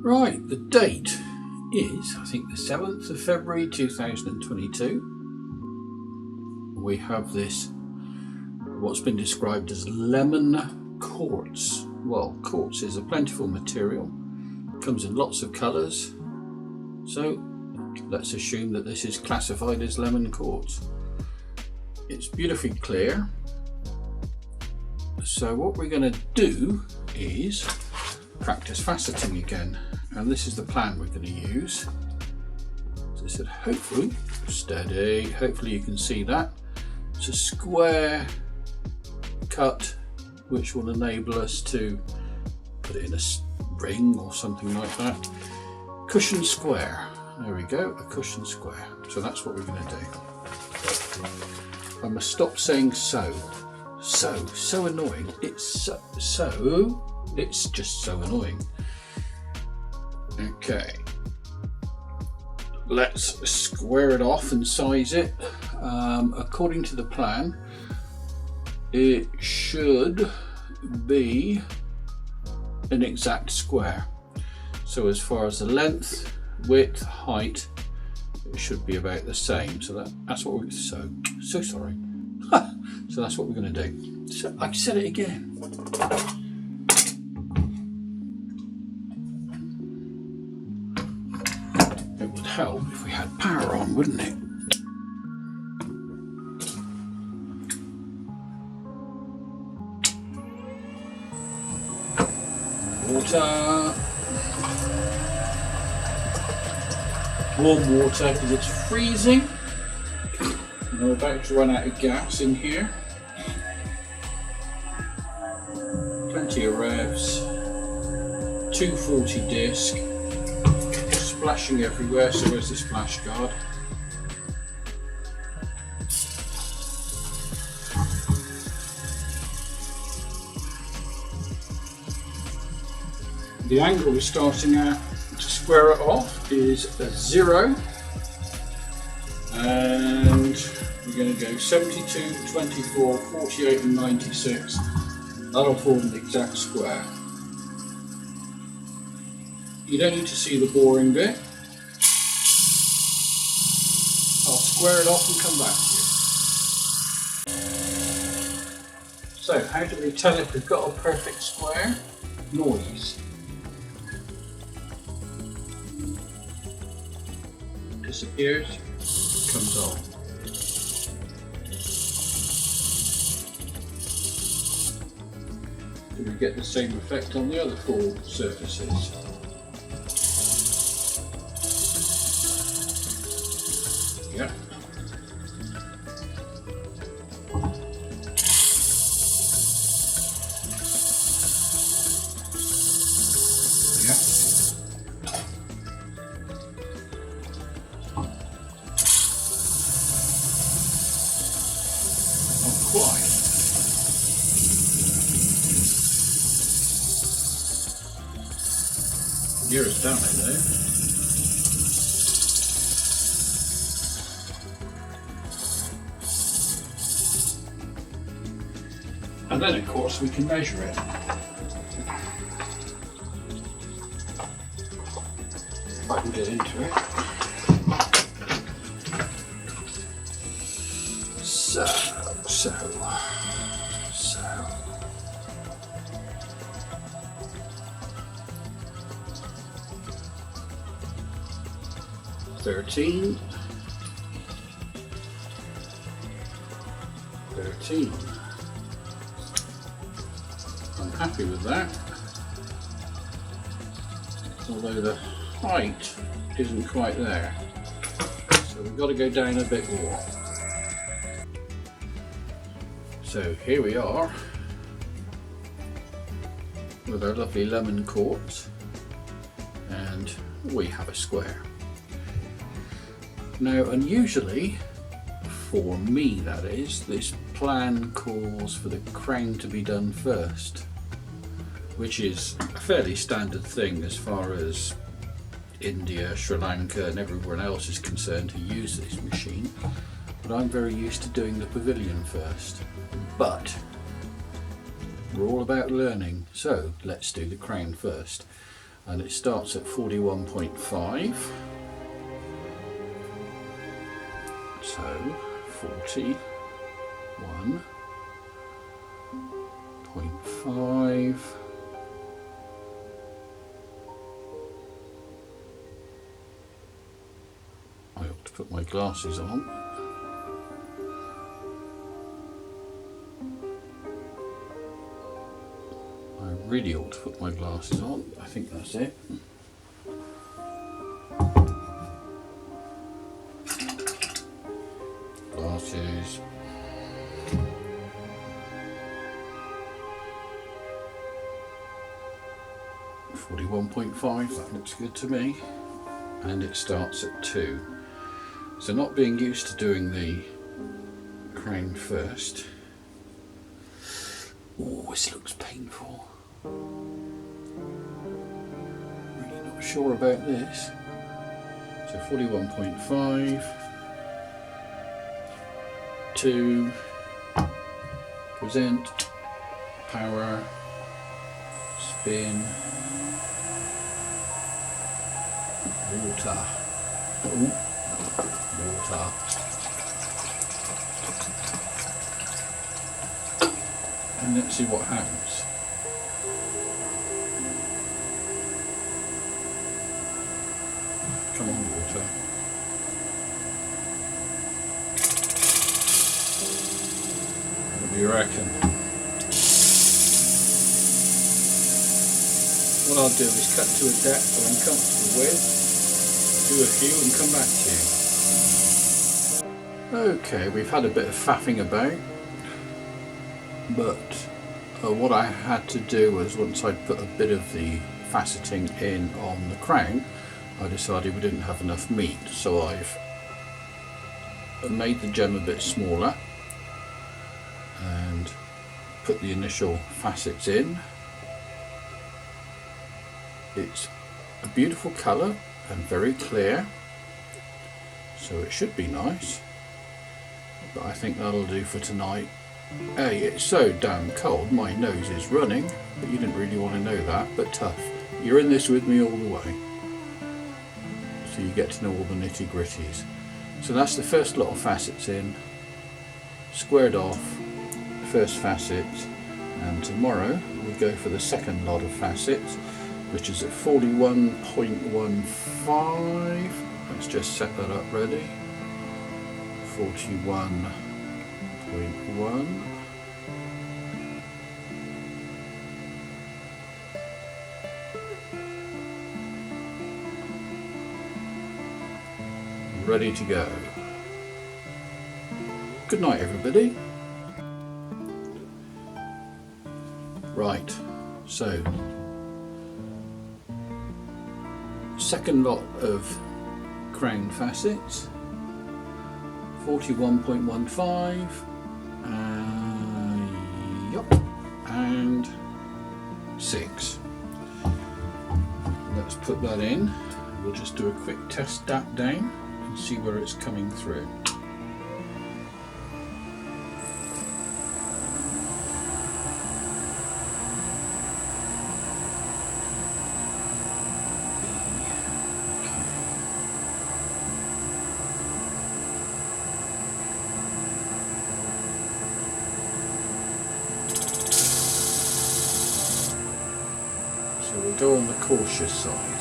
Right, the date is, I think, the 7th of February 2022. We have this, what's been described as lemon quartz. Well, quartz is a plentiful material, comes in lots of colours, so let's assume that this is classified as lemon quartz. It's beautifully clear. So what we're going to do is practice faceting again, and this is the plan we're going to use. As I said, hopefully, steady, hopefully you can see that. It's a square cut which will enable us to put it in a ring or something like that. Cushion square, there we go, a cushion square. So that's what we're going to do. I must stop saying so annoying. It's it's just so annoying. Okay, let's square it off and size it. According to the plan, it should be an exact square. So as far as the length, width, height, it should be about the same. So that's what we're so sorry. So that's what we're going to do. So I said it again. It would help if we had power on, wouldn't it? Water. Warm water because it's freezing. We're about to run out of gas in here. Plenty of revs. 240 disc. Splashing everywhere, so where's the splash guard? The angle we're starting at to square it off is a 0, and we're going to go 72, 24, 48 and 96. That'll form the exact square. You don't need to see the boring bit. I'll square it off and come back to you. So how do we tell if we've got a perfect square? Noise. Disappears, comes on. Do we get the same effect on the other 4 surfaces? Yeah. Quite. Nearest down it though. And then of course we can measure it. If I can get into it. So. 13. I'm happy with that, although the height isn't quite there, so we've got to go down a bit more. So here we are with our lovely lemon quartz, and we have a square. Now, unusually, for me that is, this plan calls for the crown to be done first, which is a fairly standard thing as far as India, Sri Lanka and everyone else is concerned who use this machine, but I'm very used to doing the pavilion first. But we're all about learning, so let's do the crown first. and it starts at 41.5. So 41.5. I ought to put my glasses on. I really ought to put my glasses on. I think that's it. Glasses. .5, that looks good to me. And it starts at 2. So not being used to doing the crown first. Oh, this looks painful. Really not sure about this. So 41.5, 2, present, power, spin, water. Ooh, water. And let's see what happens. Come on, water. What do you reckon? What I'll do is cut to a depth that I'm comfortable with, do a few and come back to you. Okay, we've had a bit of faffing about, but what I had to do was, once I'd put a bit of the faceting in on the crown, I decided we didn't have enough meat, so I've made the gem a bit smaller and put the initial facets in. It's a beautiful colour and very clear, so it should be nice, but I think that'll do for tonight. Hey, it's so damn cold, my nose is running, but you didn't really want to know that, but tough. You're in this with me all the way, so you get to know all the nitty gritties. So that's the first lot of facets in, squared off, first facet, and tomorrow we'll go for the second lot of facets, which is at 41.15. Let's just set that up ready. 41.1. Ready to go. Good night, everybody. Right, so second lot of crown facets, 41.15, yep, and 6. Let's put that in. We'll just do a quick test dap down and see where it's coming through. So we'll go on the cautious side.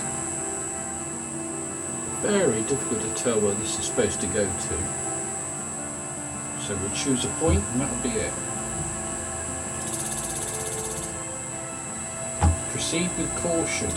Very difficult to tell where this is supposed to go to. So we'll choose a point and that'll be it. Proceed with caution.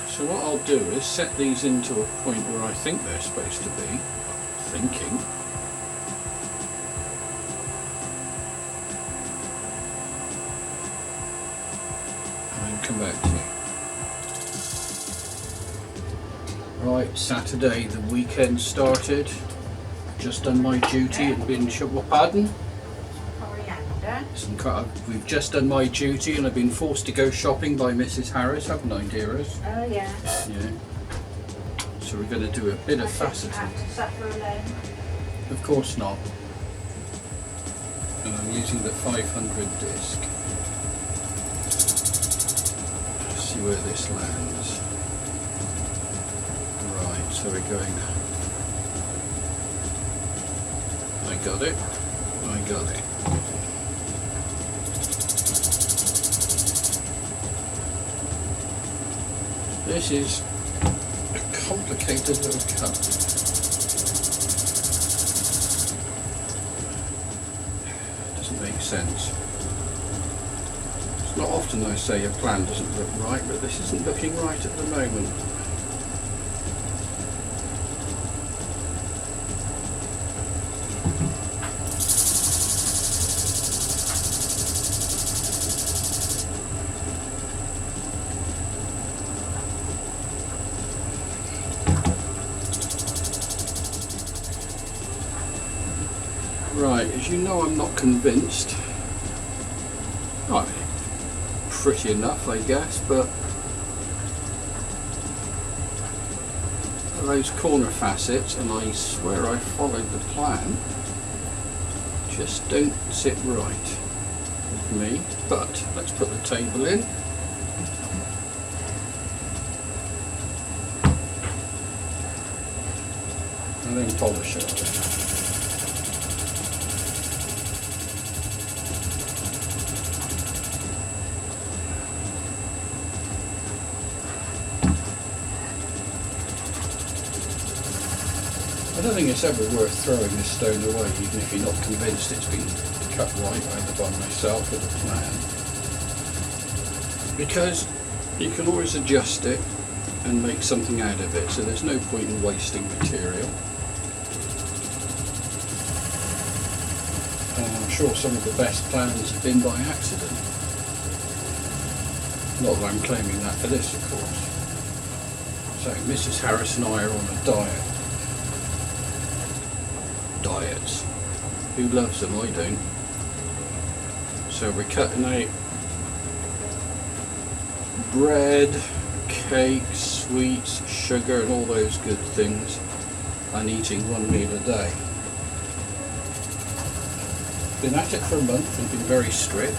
So what I'll do is set these into a point where I think they're supposed to be, thinking. And then come back to you. Right, Saturday, the weekend started. Just done my duty and been shovel padding. Coriander. Yeah. We've just done my duty and I've been forced to go shopping by Mrs. Harris, haven't I, dearest? Oh yeah. Yeah. So we're going to do a bit of faceting. Have to suffer alone. Of course not. And I'm using the 500 disc. Let's see where this lands. Right, so we're going. I got it. I got it. This is a complicated little cut. Doesn't make sense. It's not often I say a plan doesn't look right, but this isn't looking right at the moment. Right, as you know, I'm not convinced. Right, pretty enough, I guess, but those corner facets, and I swear I followed the plan, just don't sit right with me. But let's put the table in. And then polish it. I don't think it's ever worth throwing this stone away, even if you're not convinced it's been cut right either by myself or the plan. Because you can always adjust it and make something out of it, so there's no point in wasting material. And I'm sure some of the best plans have been by accident. Not that I'm claiming that for this, of course. So Mrs. Harris and I are on a diet. Diets. Who loves them? I don't. So we're cutting out bread, cakes, sweets, sugar and all those good things, and eating one meal a day. Been at it for a month and been very strict.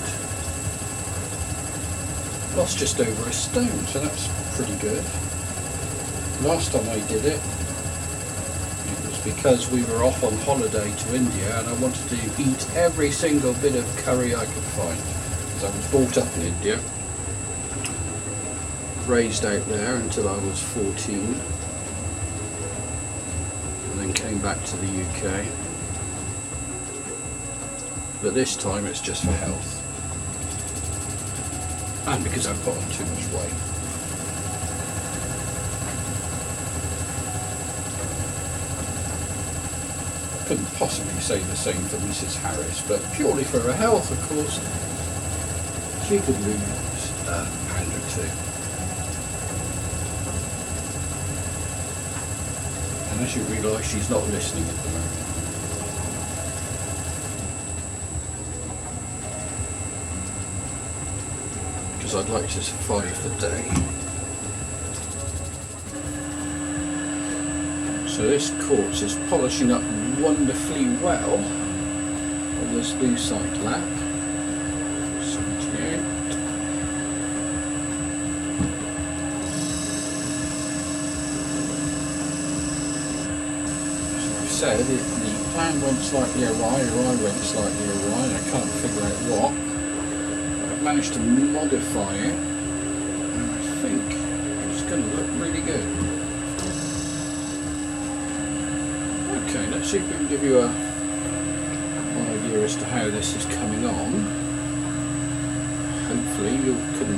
Lost just over a stone, so that's pretty good. Last time I did it, because we were off on holiday to India and I wanted to eat every single bit of curry I could find, because I was brought up in India, raised out there until I was 14, and then came back to the UK. But this time it's just for health, and because I've put on too much weight. Couldn't possibly say the same for Mrs. Harris, but purely for her health, of course, she could lose a pound or two. And as you realise, she's not listening at the moment. Because I'd like to survive the day. So this quartz is polishing up wonderfully well on this lucite lap. 78. As I've said, the plan went slightly awry, or I went slightly awry, and I can't figure out what. But I've managed to modify it, and I think it's going to look really good. Okay, let's see if we can give you an idea as to how this is coming on. Hopefully you can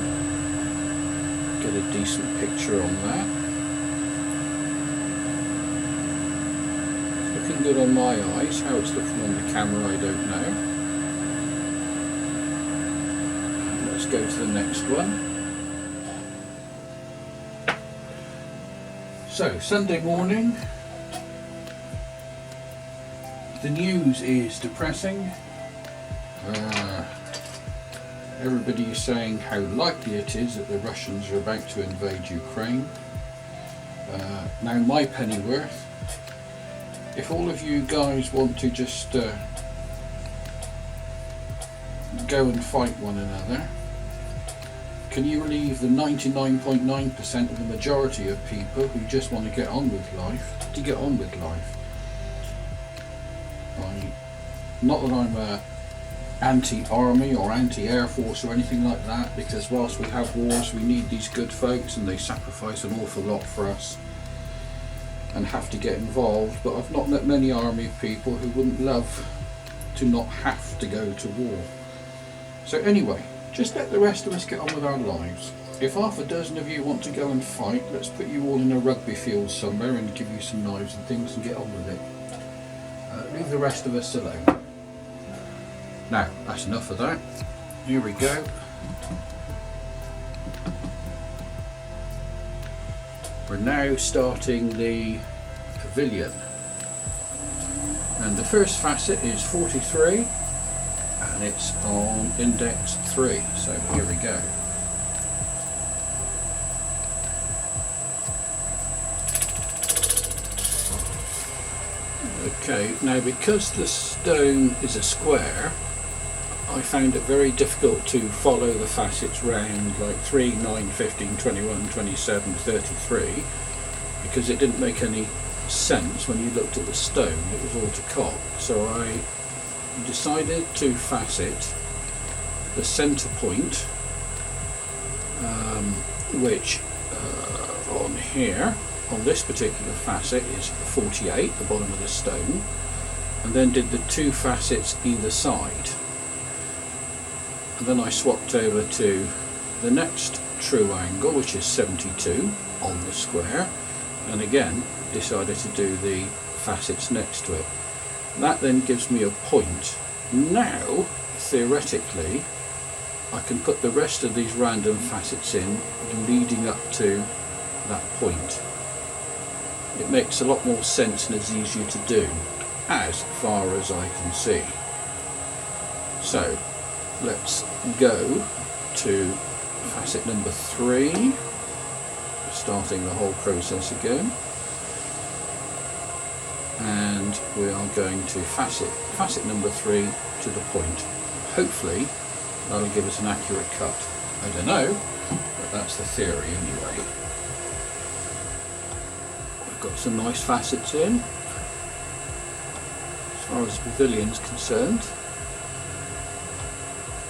get a decent picture on that. It's looking good on my eyes. How it's looking on the camera, I don't know. Let's go to the next one. So, Sunday morning. The news is depressing. Everybody is saying how likely it is that the Russians are about to invade Ukraine. Now my pennyworth, if all of you guys want to just go and fight one another, can you leave the 99.9% of the majority of people who just want to get on with life to get on with life? Not that I'm anti-army or anti-air force or anything like that, because whilst we have wars we need these good folks and they sacrifice an awful lot for us and have to get involved, but I've not met many army people who wouldn't love to not have to go to war. So anyway, just let the rest of us get on with our lives. If half a dozen of you want to go and fight, let's put you all in a rugby field somewhere and give you some knives and things and get on with it. Leave the rest of us alone. Now, that's enough of that. Here we go. We're now starting the pavilion. And the first facet is 43 and it's on index 3. So here we go. Okay, now because the stone is a square, I found it very difficult to follow the facets round like 3, 9, 15, 21, 27, 33, because it didn't make any sense when you looked at the stone. It was all to cop. So I decided to facet the centre point, which on here, on this particular facet, is 48, the bottom of the stone, and then did the 2 facets either side. And then I swapped over to the next true angle, which is 72 on the square, and again decided to do the facets next to it. That then gives me a point. Now, theoretically, I can put the rest of these random facets in leading up to that point. It makes a lot more sense and is easier to do, as far as I can see. So, let's go to facet number 3, starting the whole process again, and we are going to facet number 3 to the point. Hopefully that'll give us an accurate cut. I don't know, but that's the theory anyway. We've got some nice facets in as far as the pavilion's concerned.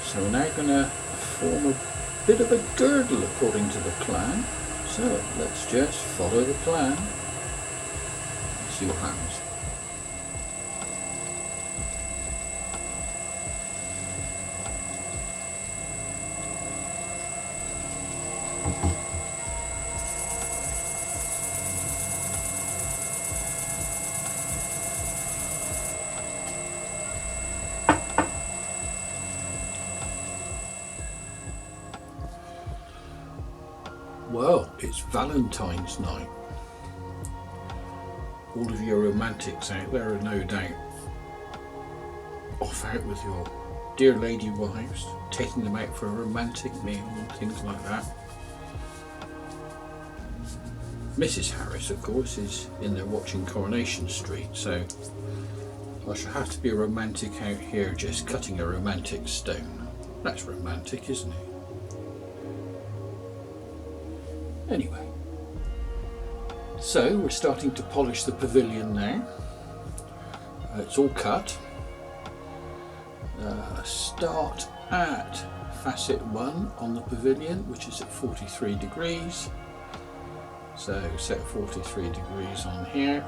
So we're now going to form a bit of a girdle according to the plan. So let's just follow the plan and see what happens. Well, it's Valentine's night. All of your romantics out there are no doubt off out with your dear lady wives, taking them out for a romantic meal and things like that. Mrs. Harris, of course, is in there watching Coronation Street, so I shall have to be a romantic out here just cutting a romantic stone. That's romantic, isn't it? Anyway, so we're starting to polish the pavilion now. It's all cut. Start at facet 1 on the pavilion, which is at 43 degrees. So set 43 degrees on here.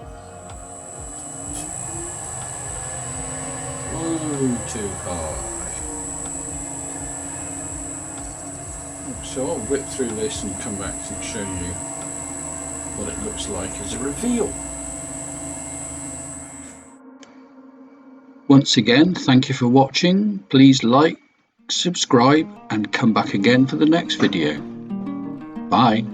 Ooh, too high. So I'll whip through this and come back and show you what it looks like as a reveal. Once again, thank you for watching. Please like, subscribe and come back again for the next video. Bye.